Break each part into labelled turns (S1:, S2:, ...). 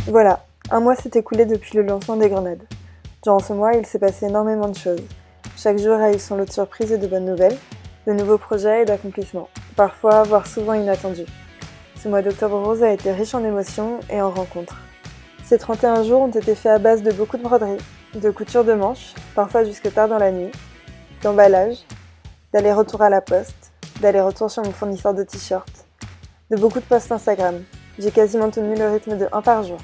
S1: Voilà, un mois s'est écoulé depuis le lancement des grenades. Durant ce mois, il s'est passé énormément de choses. Chaque jour a eu son lot de surprises et de bonnes nouvelles, de nouveaux projets et d'accomplissements, parfois, voire souvent inattendus. Ce mois d'octobre rose a été riche en émotions et en rencontres. Ces 31 jours ont été faits à base de beaucoup de broderies, de couture de manches, parfois jusque tard dans la nuit, d'emballage, d'aller-retour à la poste, d'aller-retour sur mon fournisseur de t-shirts, de beaucoup de posts Instagram. J'ai quasiment tenu le rythme de 1 par jour.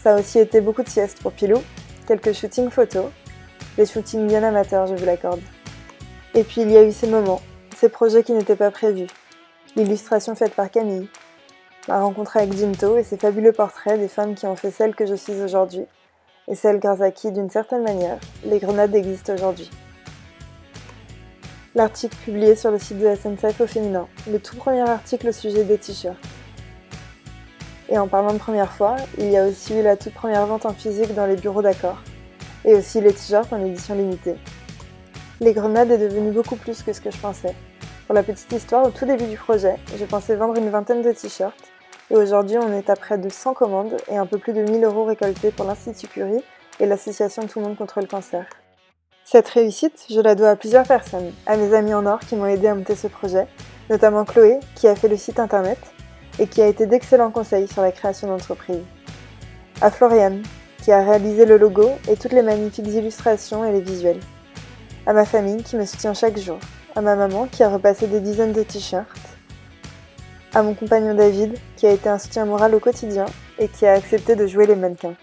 S1: Ça a aussi été beaucoup de siestes pour Pilou, quelques shootings photos, des shootings bien amateurs, je vous l'accorde. Et puis il y a eu ces moments, ces projets qui n'étaient pas prévus, l'illustration faite par Camille, ma rencontre avec Ginto et ses fabuleux portraits des femmes qui ont fait celle que je suis aujourd'hui, et celles grâce à qui, d'une certaine manière, les grenades existent aujourd'hui. L'article publié sur le site de SNCF au féminin, le tout premier article au sujet des t-shirts. Et en parlant de première fois, il y a aussi eu la toute première vente en physique dans les bureaux d'Accor, et aussi les t-shirts en édition limitée. Les grenades est devenu beaucoup plus que ce que je pensais. Pour la petite histoire, au tout début du projet, je pensais vendre une vingtaine de t-shirts, et aujourd'hui on est à près de 100 commandes et un peu plus de 1 000 € récoltés pour l'Institut Curie et l'association Tout le monde contre le cancer. Cette réussite, je la dois à plusieurs personnes, à mes amis en or qui m'ont aidé à monter ce projet, notamment Chloé, qui a fait le site internet, et qui a été d'excellents conseils sur la création d'entreprise. À Floriane, qui a réalisé le logo et toutes les magnifiques illustrations et les visuels. À ma famille qui me soutient chaque jour. À ma maman qui a repassé des dizaines de t-shirts. À mon compagnon David qui a été un soutien moral au quotidien et qui a accepté de jouer les mannequins.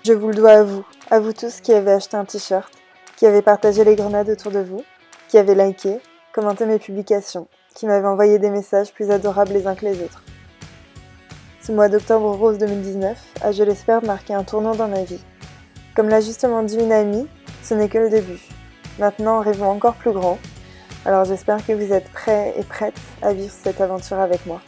S1: Je vous le dois à vous tous qui avez acheté un t-shirt, qui avez partagé les grenades autour de vous, qui avez liké, commenté mes publications, qui m'avez envoyé des messages plus adorables les uns que les autres. Ce mois d'octobre rose 2019 a, je l'espère, marqué un tournant dans ma vie. Comme l'a justement dit une amie, ce n'est que le début. Maintenant, rêvons encore plus grand. Alors j'espère que vous êtes prêts et prêtes à vivre cette aventure avec moi.